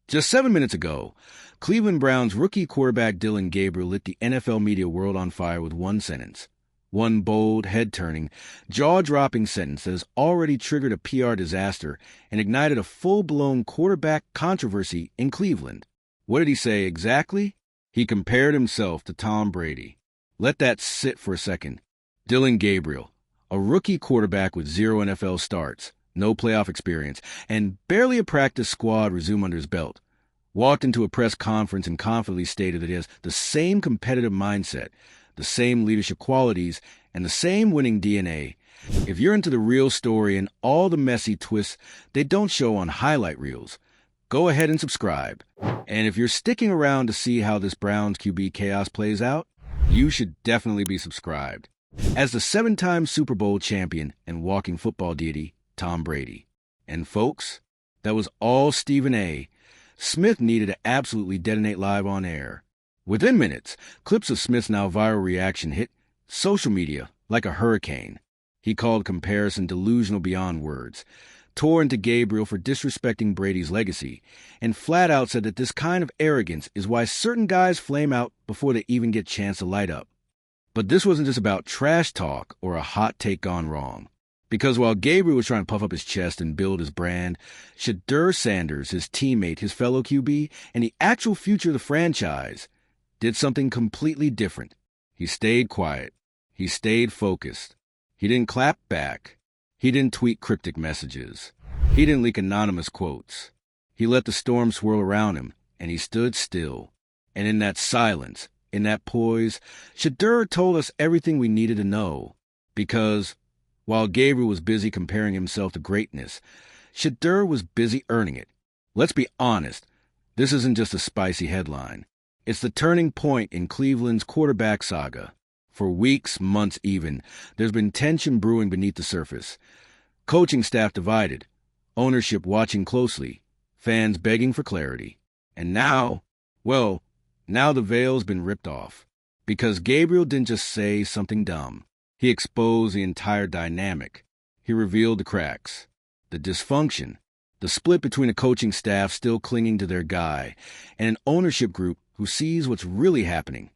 Just 7 minutes ago, Cleveland Browns rookie quarterback Dillon Gabriel lit the NFL media world on fire with one sentence. One bold, head-turning, jaw-dropping sentence that has already triggered a PR disaster and ignited a full-blown quarterback controversy in Cleveland. What did he say exactly? He compared himself to Tom Brady. Let that sit for a second. Dillon Gabriel, a rookie quarterback with 0 NFL starts, no playoff experience, and barely a practice squad resume under his belt, walked into a press conference and confidently stated that he has the same competitive mindset, the same leadership qualities, and the same winning DNA. If you're into the real story and all the messy twists they don't show on highlight reels, go ahead and subscribe. And if you're sticking around to see how this Browns QB chaos plays out, you should definitely be subscribed. As the 7-time Super Bowl champion and walking football deity, Tom Brady. And folks, that was all Stephen A. Smith needed to absolutely detonate live on air. Within minutes, clips of Smith's now viral reaction hit social media like a hurricane. He called comparison delusional beyond words, tore into Gabriel for disrespecting Brady's legacy, and flat out said that this kind of arrogance is why certain guys flame out before they even get a chance to light up. But this wasn't just about trash talk or a hot take gone wrong. Because while Gabriel was trying to puff up his chest and build his brand, Shedeur Sanders, his teammate, his fellow QB, and the actual future of the franchise, did something completely different. He stayed quiet. He stayed focused. He didn't clap back. He didn't tweet cryptic messages. He didn't leak anonymous quotes. He let the storm swirl around him, and he stood still. And in that silence, in that poise, Shedeur told us everything we needed to know. Because while Gabriel was busy comparing himself to greatness, Shedeur was busy earning it. Let's be honest, this isn't just a spicy headline. It's the turning point in Cleveland's quarterback saga. For weeks, months even, there's been tension brewing beneath the surface. Coaching staff divided, ownership watching closely, fans begging for clarity. And now the veil's been ripped off. Because Gabriel didn't just say something dumb. He exposed the entire dynamic. He revealed the cracks, the dysfunction, the split between a coaching staff still clinging to their guy and an ownership group who sees what's really happening.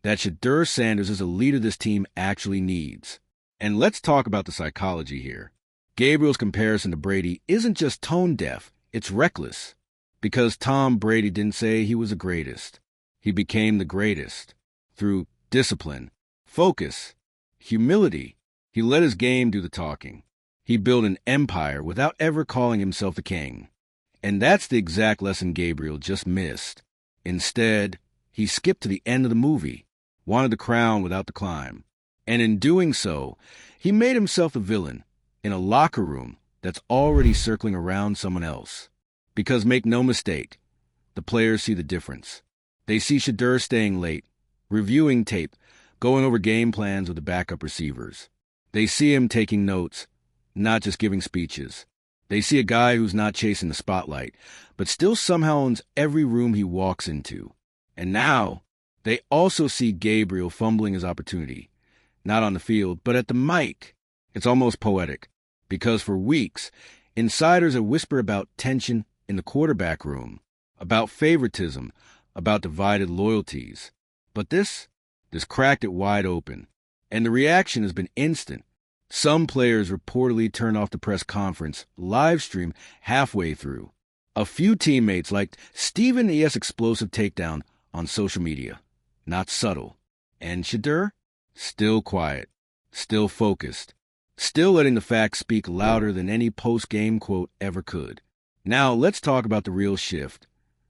That Shedeur Sanders is a leader this team actually needs. And let's talk about the psychology here. Gabriel's comparison to Brady isn't just tone deaf, it's reckless. Because Tom Brady didn't say he was the greatest. He became the greatest. Through discipline, focus, humility. He let his game do the talking. He built an empire without ever calling himself the king. And that's the exact lesson Gabriel just missed. Instead, he skipped to the end of the movie, wanted the crown without the climb. And in doing so, he made himself the villain in a locker room that's already circling around someone else. Because make no mistake, the players see the difference. They see Shedeur staying late, reviewing tape, going over game plans with the backup receivers. They see him taking notes, not just giving speeches. They see a guy who's not chasing the spotlight, but still somehow owns every room he walks into. And now, they also see Gabriel fumbling his opportunity, not on the field, but at the mic. It's almost poetic, because for weeks, insiders have whispered about tension in the quarterback room, about favoritism, about divided loyalties. But this cracked it wide open, and the reaction has been instant. Some players reportedly turned off the press conference live stream halfway through. A few teammates liked Stephen A.'s explosive takedown on social media. Not subtle. And Shedeur? Still quiet, still focused, still letting the facts speak louder than any post-game quote ever could. Now let's talk about the real shift,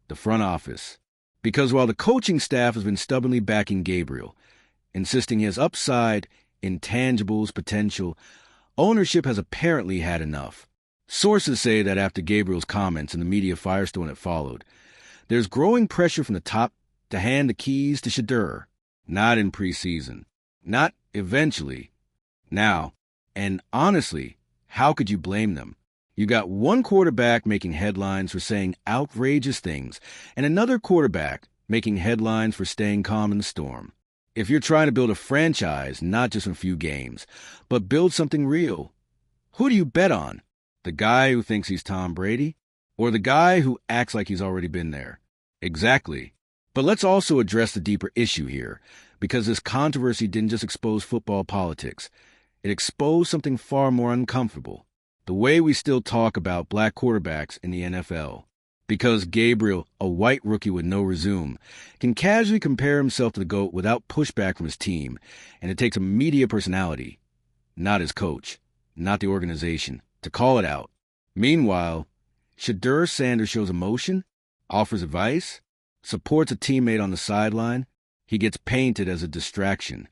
the front office. Because while the coaching staff has been stubbornly backing Gabriel, insisting he has upside, intangibles, potential, ownership has apparently had enough. Sources say that after Gabriel's comments and the media firestorm that followed, there's growing pressure from the top to hand the keys to Shedeur. Not in preseason. Not eventually. Now. And honestly, how could you blame them? You got one quarterback making headlines for saying outrageous things, and another quarterback making headlines for staying calm in the storm. If you're trying to build a franchise, not just a few games, but build something real, who do you bet on? The guy who thinks he's Tom Brady? Or the guy who acts like he's already been there? Exactly. But let's also address the deeper issue here, because this controversy didn't just expose football politics. It exposed something far more uncomfortable: the way we still talk about black quarterbacks in the NFL. Because Gabriel, a white rookie with no resume, can casually compare himself to the GOAT without pushback from his team, and it takes a media personality, not his coach, not the organization, to call it out. Meanwhile, Shedeur Sanders shows emotion, offers advice, supports a teammate on the sideline. He gets painted as a distraction.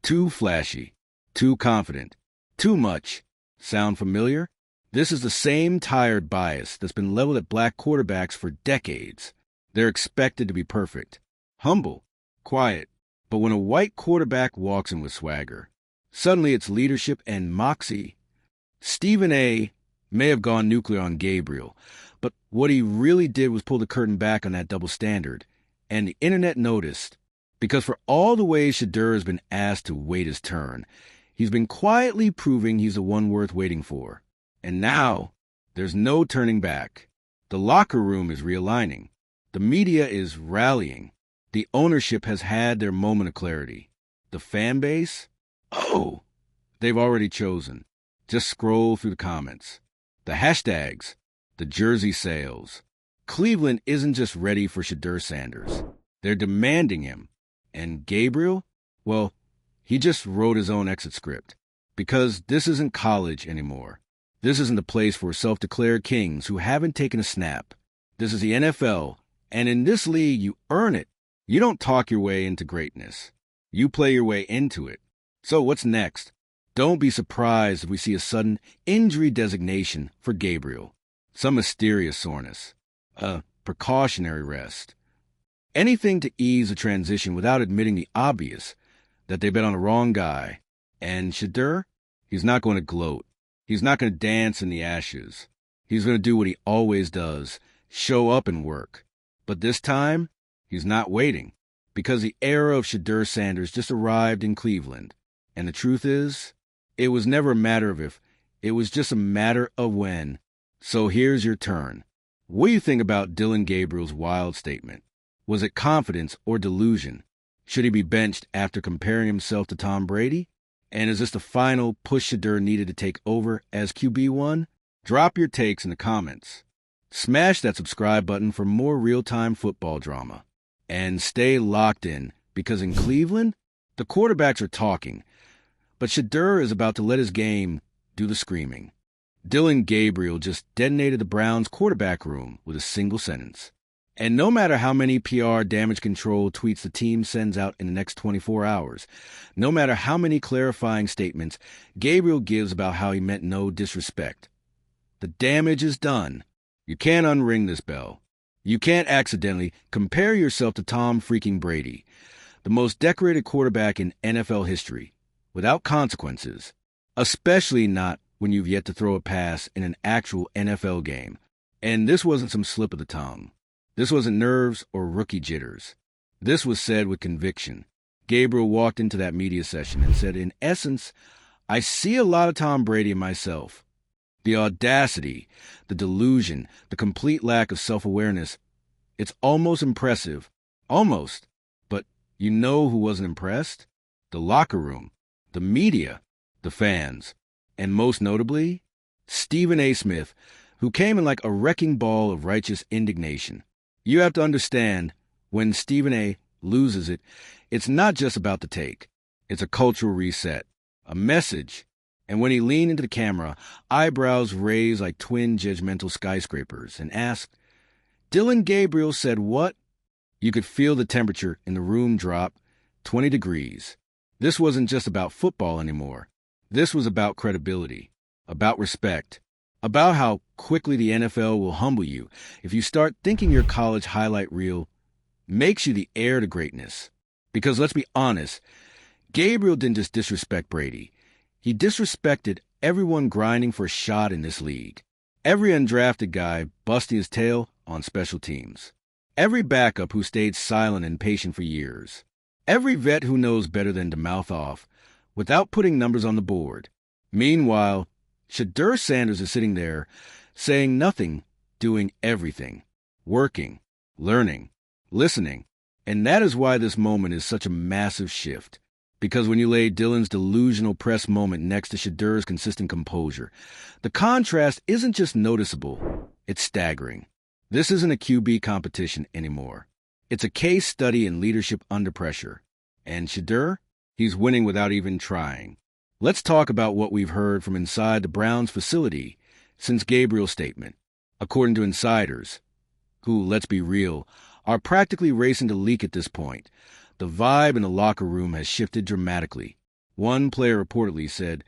Too flashy, too confident, too much. Sound familiar? This is the same tired bias that's been leveled at black quarterbacks for decades. They're expected to be perfect, humble, quiet. But when a white quarterback walks in with swagger, suddenly it's leadership and moxie. Stephen A. may have gone nuclear on Gabriel, but what he really did was pull the curtain back on that double standard. And the internet noticed, because for all the ways Shedeur has been asked to wait his turn, he's been quietly proving he's the one worth waiting for. And now, there's no turning back. The locker room is realigning. The media is rallying. The ownership has had their moment of clarity. The fan base? Oh, they've already chosen. Just scroll through the comments. The hashtags, the jersey sales. Cleveland isn't just ready for Shedeur Sanders. They're demanding him. And Gabriel? Well, he just wrote his own exit script. Because this isn't college anymore. This isn't the place for self-declared kings who haven't taken a snap. This is the NFL, and in this league, you earn it. You don't talk your way into greatness. You play your way into it. So what's next? Don't be surprised if we see a sudden injury designation for Gabriel. Some mysterious soreness. A precautionary rest. Anything to ease the transition without admitting the obvious, that they bet on the wrong guy. And Shedeur? He's not going to gloat. He's not going to dance in the ashes. He's going to do what he always does, show up and work. But this time, he's not waiting, because the era of Shedeur Sanders just arrived in Cleveland. And the truth is, it was never a matter of if, it was just a matter of when. So here's your turn. What do you think about Dillon Gabriel's wild statement? Was it confidence or delusion? Should he be benched after comparing himself to Tom Brady? And is this the final push Shedeur needed to take over as QB1? Drop your takes in the comments. Smash that subscribe button for more real-time football drama. And stay locked in, because in Cleveland, the quarterbacks are talking. But Shedeur is about to let his game do the screaming. Dillon Gabriel just detonated the Browns' quarterback room with a single sentence. And no matter how many PR damage control tweets the team sends out in the next 24 hours, no matter how many clarifying statements Gabriel gives about how he meant no disrespect, the damage is done. You can't unring this bell. You can't accidentally compare yourself to Tom freaking Brady, the most decorated quarterback in NFL history, without consequences, especially not when you've yet to throw a pass in an actual NFL game. And this wasn't some slip of the tongue. This wasn't nerves or rookie jitters. This was said with conviction. Gabriel walked into that media session and said, in essence, I see a lot of Tom Brady in myself. The audacity, the delusion, the complete lack of self-awareness. It's almost impressive. Almost. But you know who wasn't impressed? The locker room, the media, the fans, and most notably, Stephen A. Smith, who came in like a wrecking ball of righteous indignation. You have to understand, when Stephen A. loses it, it's not just about the take. It's a cultural reset, a message. And when he leaned into the camera, eyebrows raised like twin judgmental skyscrapers, and asked, Dillon Gabriel said what? You could feel the temperature in the room drop 20 degrees. This wasn't just about football anymore. This was about credibility, about respect, about how quickly the NFL will humble you if you start thinking your college highlight reel makes you the heir to greatness. Because let's be honest, Gabriel didn't just disrespect Brady. He disrespected everyone grinding for a shot in this league. Every undrafted guy busting his tail on special teams. Every backup who stayed silent and patient for years. Every vet who knows better than to mouth off without putting numbers on the board. Meanwhile, Shedeur Sanders is sitting there saying nothing doing everything, working, learning, listening. And that is why this moment is such a massive shift. Because when you lay Dillon's delusional press moment next to Shedeur's consistent composure, the contrast isn't just noticeable, it's staggering. This isn't a QB competition anymore. It's a case study in leadership under pressure. And Shedeur, he's winning without even trying. Let's talk about what we've heard from inside the Browns facility since Gabriel's statement. According to insiders, who, let's be real, are practically racing to leak at this point, the vibe in the locker room has shifted dramatically. One player reportedly said,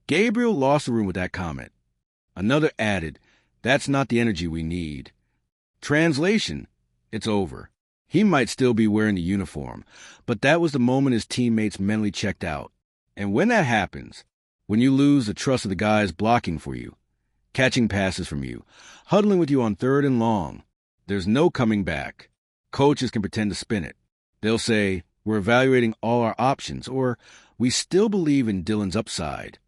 "Gabriel lost the room with that comment." Another added, "That's not the energy we need." Translation, it's over. He might still be wearing the uniform, but that was the moment his teammates mentally checked out. And when that happens, when you lose the trust of the guys blocking for you, catching passes from you, huddling with you on 3rd and long, there's no coming back. Coaches can pretend to spin it. They'll say, "We're evaluating all our options," or "We still believe in Dillon's upside."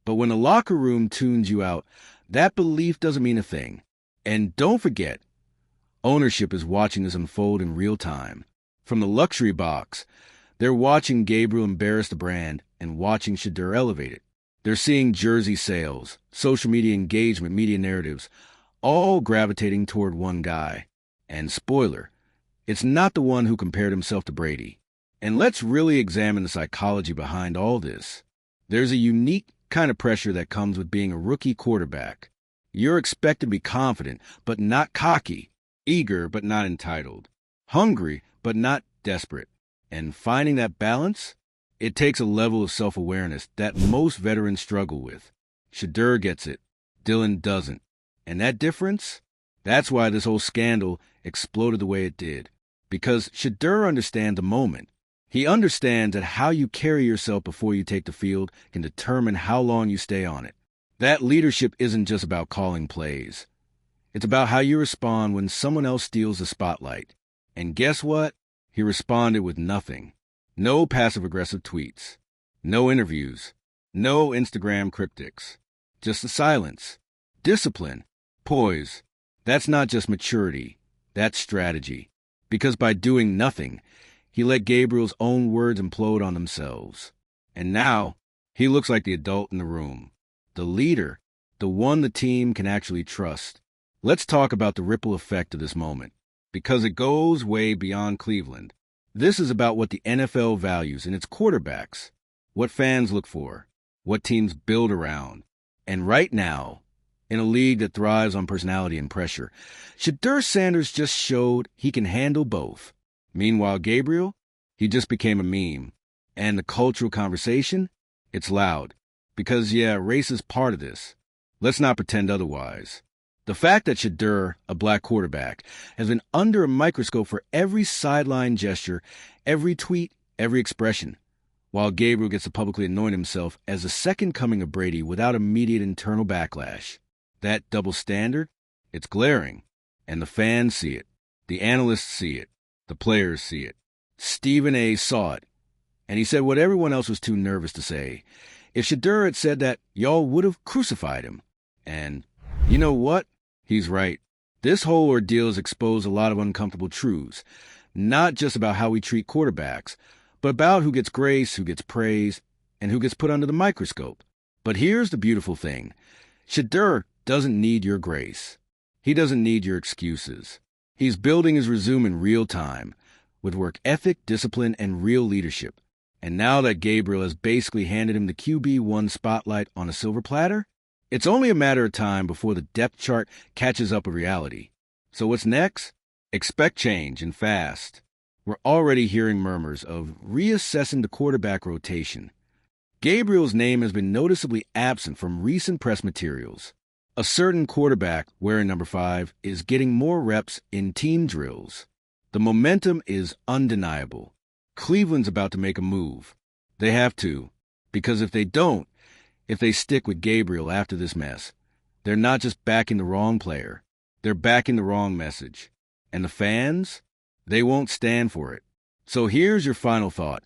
But when the locker room tunes you out, that belief doesn't mean a thing. And don't forget, ownership is watching this unfold in real time. From the luxury box, they're watching Gabriel embarrass the brand and watching Shedeur elevate it. They're seeing jersey sales, social media engagement, media narratives, all gravitating toward one guy. And spoiler, it's not the one who compared himself to Brady. And let's really examine the psychology behind all this. There's a unique kind of pressure that comes with being a rookie quarterback. You're expected to be confident, but not cocky, eager, but not entitled, hungry, but not desperate. And finding that balance, it takes a level of self-awareness that most veterans struggle with. Shedeur gets it. Dillon doesn't. And that difference? That's why this whole scandal exploded the way it did. Because Shedeur understands the moment. He understands that how you carry yourself before you take the field can determine how long you stay on it. That leadership isn't just about calling plays. It's about how you respond when someone else steals the spotlight. And guess what? He responded with nothing. No passive-aggressive tweets. No interviews. No Instagram cryptics. Just the silence. Discipline. Poise. That's not just maturity. That's strategy. Because by doing nothing, he let Gabriel's own words implode on themselves. And now, he looks like the adult in the room. The leader. The one the team can actually trust. Let's talk about the ripple effect of this moment. Because it goes way beyond Cleveland. This is about what the NFL values in its quarterbacks, what fans look for, what teams build around. And right now, in a league that thrives on personality and pressure, Shedeur Sanders just showed he can handle both. Meanwhile, Gabriel, he just became a meme. And the cultural conversation, it's loud. Because, yeah, race is part of this. Let's not pretend otherwise. The fact that Shedeur, a black quarterback, has been under a microscope for every sideline gesture, every tweet, every expression, while Gabriel gets to publicly anoint himself as the second coming of Brady without immediate internal backlash. That double standard, it's glaring, and the fans see it, the analysts see it, the players see it. Stephen A. saw it, and he said what everyone else was too nervous to say. If Shedeur had said that, y'all would have crucified him. And you know what? He's right. This whole ordeal has exposed a lot of uncomfortable truths, not just about how we treat quarterbacks, but about who gets grace, who gets praise, and who gets put under the microscope. But here's the beautiful thing. Shedeur doesn't need your grace. He doesn't need your excuses. He's building his resume in real time, with work ethic, discipline, and real leadership. And now that Gabriel has basically handed him the QB1 spotlight on a silver platter, it's only a matter of time before the depth chart catches up with reality. So what's next? Expect change, and fast. We're already hearing murmurs of reassessing the quarterback rotation. Gabriel's name has been noticeably absent from recent press materials. A certain quarterback, wearing number 5, is getting more reps in team drills. The momentum is undeniable. Cleveland's about to make a move. They have to, because if they don't, if they stick with Gabriel after this mess, they're not just backing the wrong player, they're backing the wrong message. And the fans, they won't stand for it. So here's your final thought.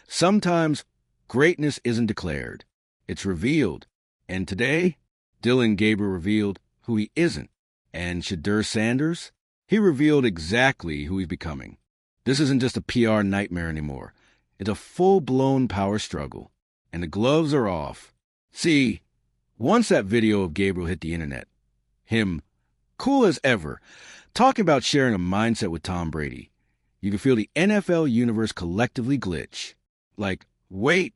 Sometimes greatness isn't declared, it's revealed. And today, Dillon Gabriel revealed who he isn't. And Shedeur Sanders? He revealed exactly who he's becoming. This isn't just a PR nightmare anymore. It's a full-blown power struggle. And the gloves are off. See, once that video of Gabriel hit the internet, him, cool as ever, talking about sharing a mindset with Tom Brady, you could feel the NFL universe collectively glitch. Like, wait,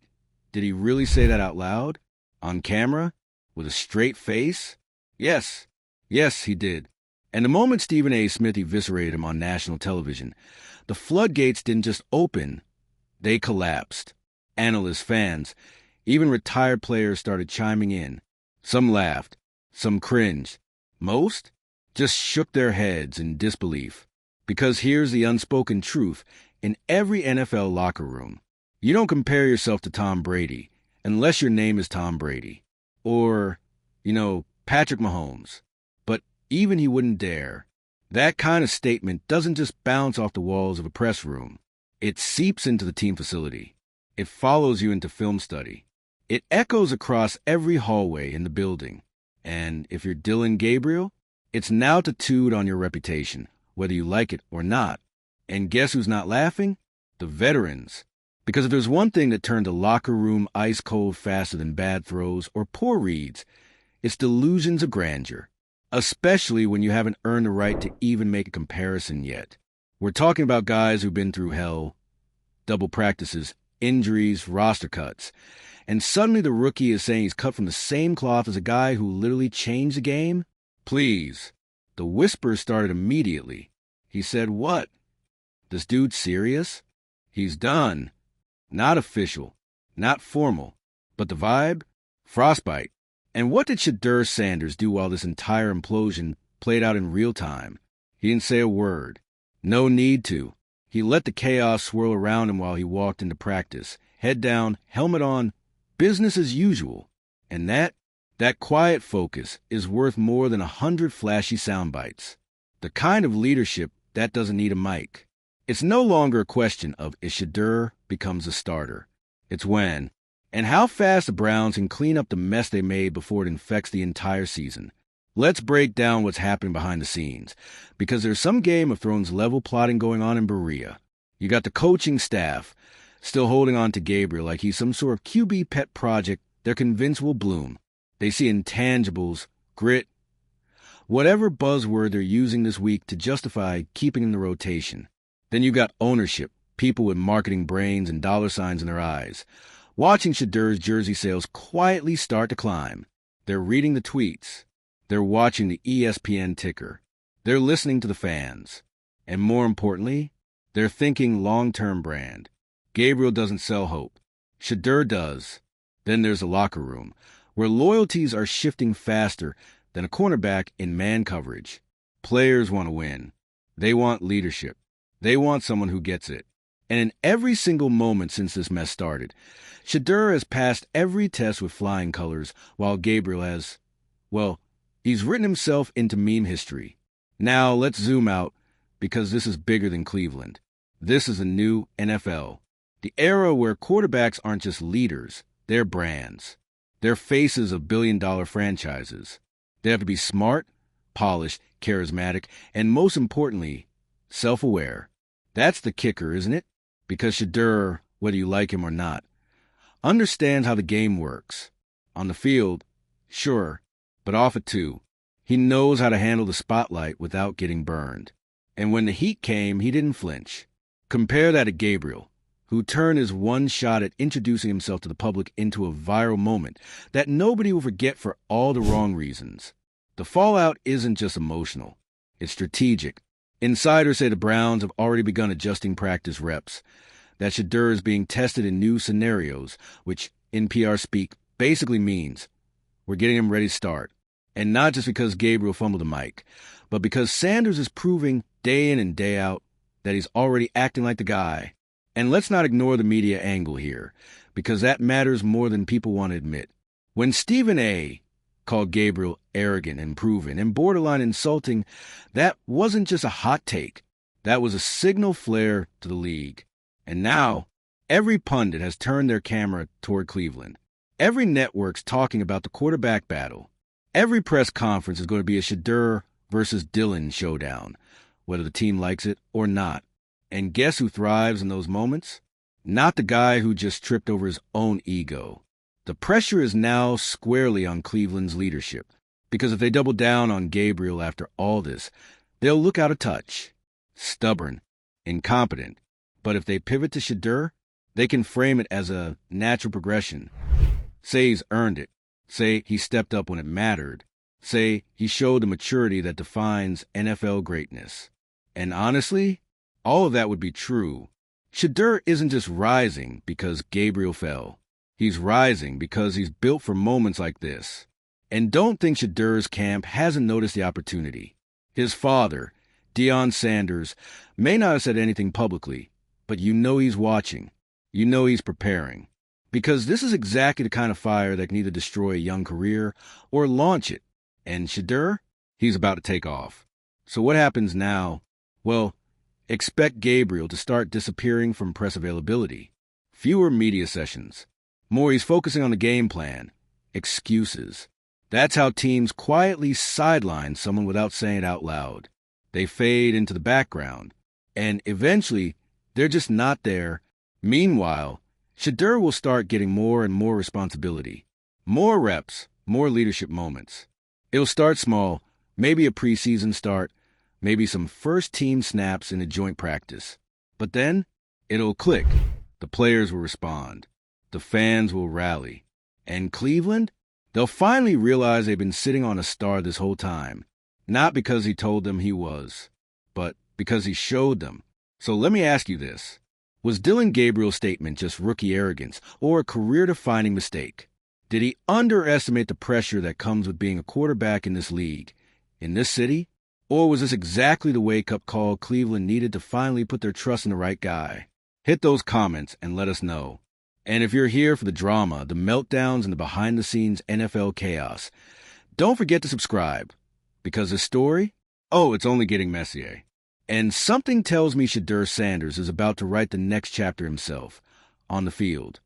did he really say that out loud? On camera? With a straight face? Yes, he did. And the moment Stephen A. Smith eviscerated him on national television, the floodgates didn't just open, they collapsed. Analysts, fans, even retired players started chiming in. Some laughed, some cringed. Most just shook their heads in disbelief. Because here's the unspoken truth in every NFL locker room. You don't compare yourself to Tom Brady unless your name is Tom Brady. Or, Patrick Mahomes. But even he wouldn't dare. That kind of statement doesn't just bounce off the walls of a press room. It seeps into the team facility. It follows you into film study. It echoes across every hallway in the building. And if you're Dillon Gabriel, it's an altitude on your reputation, whether you like it or not. And guess who's not laughing? The veterans. Because if there's one thing that turned a locker room ice cold faster than bad throws or poor reads, it's delusions of grandeur. Especially when you haven't earned the right to even make a comparison yet. We're talking about guys who've been through hell, double practices, injuries, roster cuts. And suddenly the rookie is saying he's cut from the same cloth as a guy who literally changed the game? Please. The whispers started immediately. He said, what? This dude's serious? He's done. Not official. Not formal. But the vibe? Frostbite. And what did Shedeur Sanders do while this entire implosion played out in real time? He didn't say a word. No need to. He let the chaos swirl around him while he walked into practice. Head down, helmet on, business as usual. And that quiet focus is worth more than 100 flashy sound bites. The kind of leadership that doesn't need a mic. It's no longer a question of if Shedeur becomes a starter. It's when. And how fast the Browns can clean up the mess they made before it infects the entire season. Let's break down what's happening behind the scenes, because there's some Game of Thrones level plotting going on in Berea. You got the coaching staff still holding on to Gabriel like he's some sort of QB pet project they're convinced will bloom. They see intangibles, grit, whatever buzzword they're using this week to justify keeping in the rotation. Then you got ownership, people with marketing brains and dollar signs in their eyes, watching Shedeur's jersey sales quietly start to climb. They're reading the tweets. They're watching the ESPN ticker. They're listening to the fans. And more importantly, they're thinking long-term brand. Gabriel doesn't sell hope. Shedeur does. Then there's the locker room, where loyalties are shifting faster than a cornerback in man coverage. Players want to win. They want leadership. They want someone who gets it. And in every single moment since this mess started, Shedeur has passed every test with flying colors, while Gabriel has, he's written himself into meme history. Now let's zoom out, because this is bigger than Cleveland. This is a new NFL. The era where quarterbacks aren't just leaders, they're brands. They're faces of billion-dollar franchises. They have to be smart, polished, charismatic, and most importantly, self-aware. That's the kicker, isn't it? Because Shedeur, whether you like him or not, understands how the game works. On the field, sure, but off it too. He knows how to handle the spotlight without getting burned. And when the heat came, he didn't flinch. Compare that to Gabriel, who turned his one shot at introducing himself to the public into a viral moment that nobody will forget for all the wrong reasons. The fallout isn't just emotional. It's strategic. Insiders say the Browns have already begun adjusting practice reps, that Shedeur is being tested in new scenarios, which, in PR speak, basically means we're getting him ready to start. And not just because Gabriel fumbled the mic, but because Sanders is proving day in and day out that he's already acting like the guy. And let's not ignore the media angle here, because that matters more than people want to admit. When Stephen A. called Gabriel arrogant and proven and borderline insulting, that wasn't just a hot take. That was a signal flare to the league. And now, every pundit has turned their camera toward Cleveland. Every network's talking about the quarterback battle. Every press conference is going to be a Shedeur versus Dillon showdown, whether the team likes it or not. And guess who thrives in those moments? Not the guy who just tripped over his own ego. The pressure is now squarely on Cleveland's leadership, because if they double down on Gabriel after all this, they'll look out of touch, stubborn, incompetent. But if they pivot to Shedeur, they can frame it as a natural progression. Say he's earned it. Say he stepped up when it mattered. Say he showed the maturity that defines NFL greatness. And honestly, all of that would be true. Shedeur isn't just rising because Gabriel fell. He's rising because he's built for moments like this. And don't think Shedeur's camp hasn't noticed the opportunity. His father, Deion Sanders, may not have said anything publicly, but you know he's watching. You know he's preparing. Because this is exactly the kind of fire that can either destroy a young career or launch it. And Shedeur, he's about to take off. So what happens now? Well, expect Gabriel to start disappearing from press availability. Fewer media sessions. More he's focusing on the game plan. Excuses. That's how teams quietly sideline someone without saying it out loud. They fade into the background. And eventually, they're just not there. Meanwhile, Shedeur will start getting more and more responsibility. More reps, more leadership moments. It'll start small, maybe a preseason start, maybe some first-team snaps in a joint practice. But then, it'll click. The players will respond. The fans will rally. And Cleveland? They'll finally realize they've been sitting on a star this whole time. Not because he told them he was, but because he showed them. So let me ask you this. Was Dillon Gabriel's statement just rookie arrogance or a career-defining mistake? Did he underestimate the pressure that comes with being a quarterback in this league, in this city? Or was this exactly the wake-up call Cleveland needed to finally put their trust in the right guy? Hit those comments and let us know. And if you're here for the drama, the meltdowns, and the behind-the-scenes NFL chaos, don't forget to subscribe. Because this story, it's only getting messier. And something tells me Shedeur Sanders is about to write the next chapter himself, on the field.